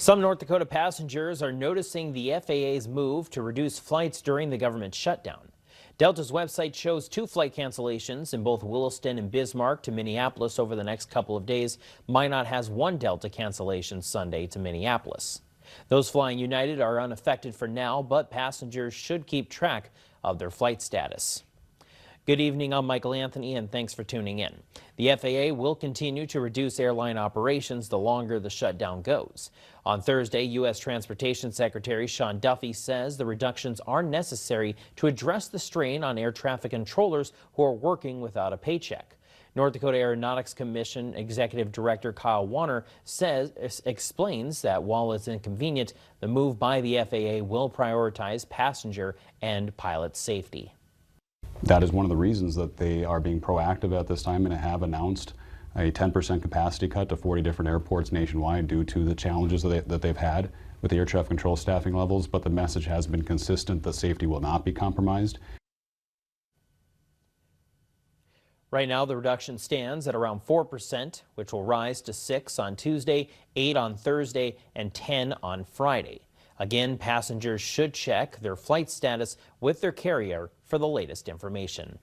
Some North Dakota passengers are noticing the FAA's move to reduce flights during the government shutdown. Delta's website shows 2 flight cancellations in both Williston and Bismarck to Minneapolis over the next couple of days. Minot has 1 Delta cancellation Sunday to Minneapolis. Those flying United are unaffected for now, but passengers should keep track of their flight status. Good evening, I'm Michael Anthony, and thanks for tuning in. The FAA will continue to reduce airline operations the longer the shutdown goes. On Thursday, U.S. Transportation Secretary Sean Duffy says the reductions are necessary to address the strain on air traffic controllers who are working without a paycheck. North Dakota Aeronautics Commission Executive Director Kyle Warner explains that while it's inconvenient, the move by the FAA will prioritize passenger and pilot safety. That is one of the reasons that they are being proactive at this time and have announced a 10% capacity cut to 40 different airports nationwide due to the challenges that they've had with the air traffic control staffing levels, but the message has been consistent that safety will not be compromised. Right now, the reduction stands at around 4%, which will rise to 6 on Tuesday, 8 on Thursday, and 10 on Friday. Again, passengers should check their flight status with their carrier for the latest information.